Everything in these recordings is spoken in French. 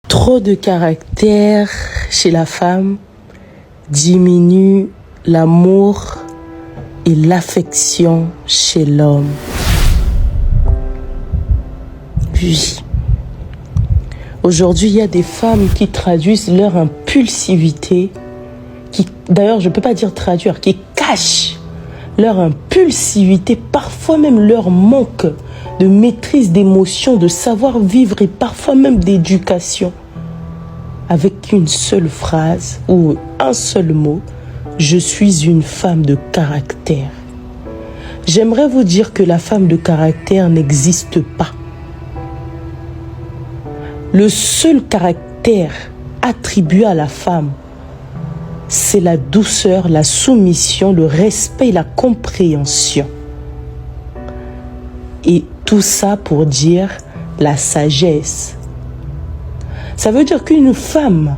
Trop de caractère chez la femme diminue l'amour et l'affection chez l'homme. Oui. Aujourd'hui, il y a des femmes qui traduisent leur impulsivité, d'ailleurs, je ne peux pas dire traduire, qui cachent leur impulsivité, parfois même leur manque de maîtrise d'émotion, de savoir-vivre et parfois même d'éducation. Avec une seule phrase ou un seul mot, je suis une femme de caractère. J'aimerais vous dire que la femme de caractère n'existe pas. Le seul caractère attribué à la femme, c'est la douceur, la soumission, le respect et la compréhension. Et tout ça pour dire la sagesse. Ça veut dire qu'une femme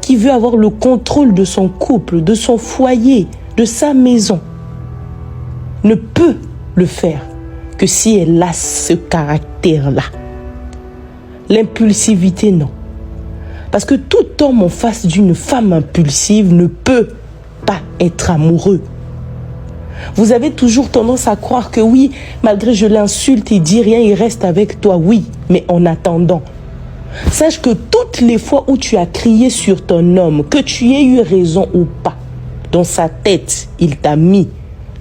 qui veut avoir le contrôle de son couple, de son foyer, de sa maison, ne peut le faire que si elle a ce caractère-là. L'impulsivité, non. Parce que tout homme en face d'une femme impulsive ne peut pas être amoureux. Vous avez toujours tendance à croire que oui, malgré je l'insulte, il dit rien, il reste avec toi, oui, mais en attendant. Sache que toutes les fois où tu as crié sur ton homme, que tu aies eu raison ou pas, dans sa tête, il t'a mis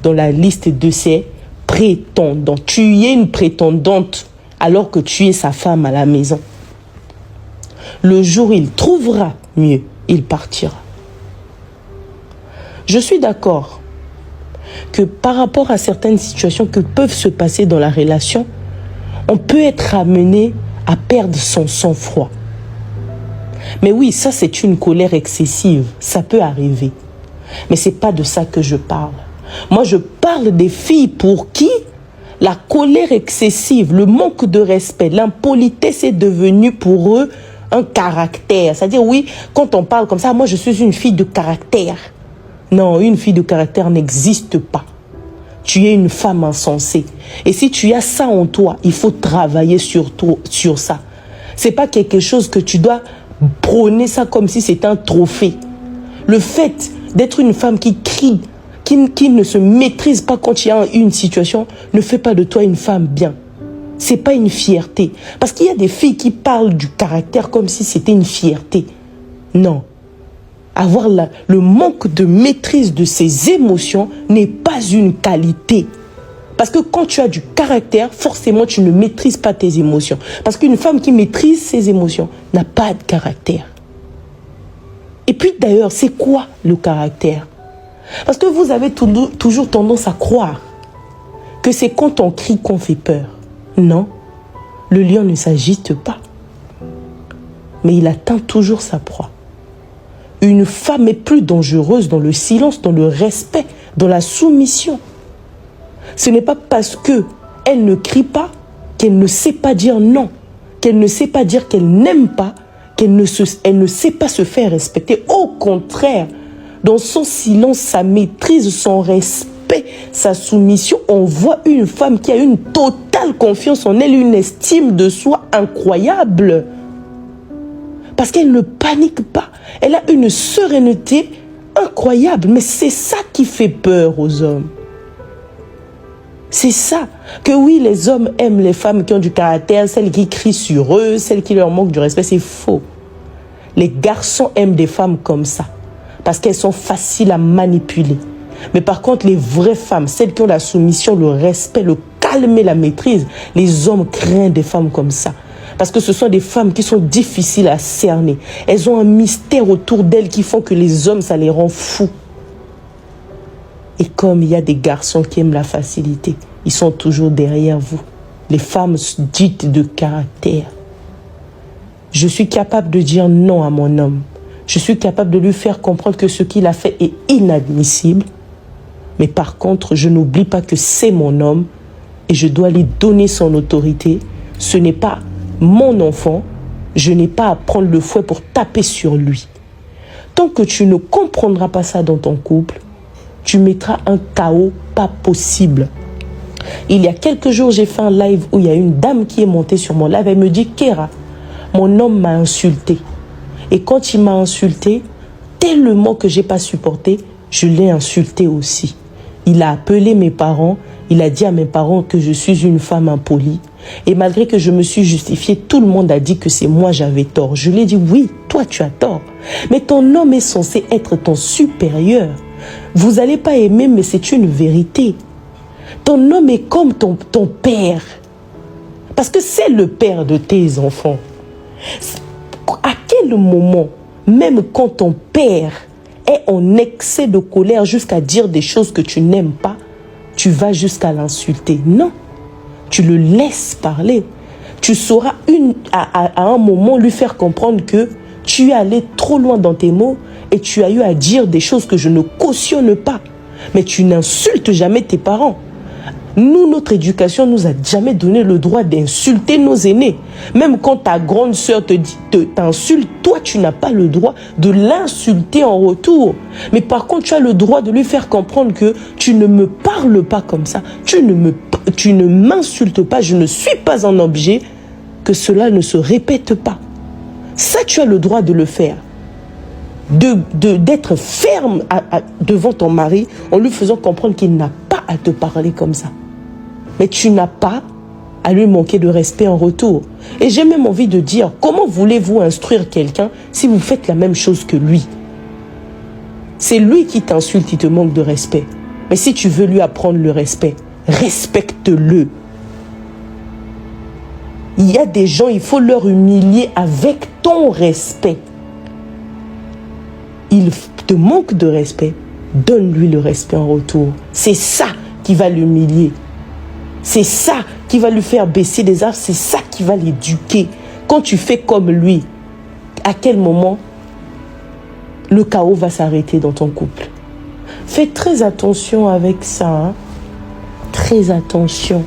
dans la liste de ses prétendants. Tu es une prétendante alors que tu es sa femme à la maison. Le jour où il trouvera mieux, il partira. Je suis d'accord que par rapport à certaines situations que peuvent se passer dans la relation, on peut être amené à perdre son sang-froid. Mais oui, ça c'est une colère excessive, ça peut arriver. Mais ce n'est pas de ça que je parle. Moi je parle des filles pour qui la colère excessive, le manque de respect, l'impolitesse est devenu pour eux un caractère. C'est-à-dire oui, quand on parle comme ça, moi je suis une fille de caractère. Non, une fille de caractère n'existe pas. Tu es une femme insensée. Et si tu as ça en toi, il faut travailler sur ça. C'est pas quelque chose que tu dois prôner ça comme si c'était un trophée. Le fait d'être une femme qui crie, qui ne se maîtrise pas quand il y a une situation, ne fait pas de toi une femme bien. C'est pas une fierté. Parce qu'il y a des filles qui parlent du caractère comme si c'était une fierté. Non. Avoir le manque de maîtrise de ses émotions n'est pas une qualité. Parce que quand tu as du caractère, forcément tu ne maîtrises pas tes émotions. Parce qu'une femme qui maîtrise ses émotions n'a pas de caractère. Et puis d'ailleurs, c'est quoi le caractère? Parce que vous avez toujours tendance à croire que c'est quand on crie qu'on fait peur. Non, le lion ne s'agite pas. Mais il atteint toujours sa proie. Une femme est plus dangereuse dans le silence, dans le respect, dans la soumission. Ce n'est pas parce qu'elle ne crie pas qu'elle ne sait pas dire non, qu'elle ne sait pas dire qu'elle n'aime pas, elle ne sait pas se faire respecter. Au contraire, dans son silence, sa maîtrise, son respect, sa soumission, on voit une femme qui a une totale confiance en elle, une estime de soi incroyable. Parce qu'elle ne panique pas. Elle a une sérénité incroyable. Mais c'est ça qui fait peur aux hommes. C'est ça. Que oui, les hommes aiment les femmes qui ont du caractère, celles qui crient sur eux, celles qui leur manquent du respect. C'est faux. Les garçons aiment des femmes comme ça. Parce qu'elles sont faciles à manipuler. Mais par contre, les vraies femmes, celles qui ont la soumission, le respect, le calme et la maîtrise, les hommes craignent des femmes comme ça. Parce que ce sont des femmes qui sont difficiles à cerner. Elles ont un mystère autour d'elles qui font que les hommes, ça les rend fous. Et comme il y a des garçons qui aiment la facilité, ils sont toujours derrière vous. Les femmes dites de caractère. Je suis capable de dire non à mon homme. Je suis capable de lui faire comprendre que ce qu'il a fait est inadmissible. Mais par contre, je n'oublie pas que c'est mon homme et je dois lui donner son autorité. Ce n'est pas mon enfant, Je n'ai pas à prendre le fouet pour taper sur lui. Tant que tu ne comprendras pas ça dans ton couple, tu mettras un chaos pas possible. Il y a quelques jours, j'ai fait un live où il y a une dame qui est montée sur mon live. Elle me dit, Kéra, mon homme m'a insulté. Et quand il m'a insulté, tellement que je n'ai pas supporté, je l'ai insulté aussi. Il a appelé mes parents, il a dit à mes parents que je suis une femme impolie. Et malgré que je me suis justifiée, tout le monde a dit que c'est moi j'avais tort. Je lui ai dit, oui, toi tu as tort. Mais ton homme est censé être ton supérieur. Vous n'allez pas aimer, mais c'est une vérité. Ton homme est comme ton père. Parce que c'est le père de tes enfants. À quel moment, même quand ton père est en excès de colère jusqu'à dire des choses que tu n'aimes pas, tu vas jusqu'à l'insulter? Non. Tu le laisses parler. Tu sauras à un moment lui faire comprendre que tu es allé trop loin dans tes mots et tu as eu à dire des choses que je ne cautionne pas. Mais tu n'insultes jamais tes parents. Nous, notre éducation nous a jamais donné le droit d'insulter nos aînés. Même quand ta grande sœur t'insulte, toi, tu n'as pas le droit de l'insulter en retour. Mais par contre, tu as le droit de lui faire comprendre que tu ne me parles pas comme ça. Tu ne m'insultes pas, je ne suis pas un objet, que cela ne se répète pas. Ça, tu as le droit de le faire. D'être ferme devant ton mari en lui faisant comprendre qu'il n'a pas à te parler comme ça. Mais tu n'as pas à lui manquer de respect en retour. Et j'ai même envie de dire, comment voulez-vous instruire quelqu'un si vous faites la même chose que lui? C'est lui qui t'insulte, il te manque de respect. Mais si tu veux lui apprendre le respect, respecte-le. Il y a des gens, il faut leur humilier avec ton respect. Il te manque de respect, donne-lui le respect en retour. C'est ça qui va l'humilier. C'est ça qui va lui faire baisser les armes. C'est ça qui va l'éduquer. Quand tu fais comme lui, à quel moment le chaos va s'arrêter dans ton couple? Fais très attention avec ça. Hein? Très attention.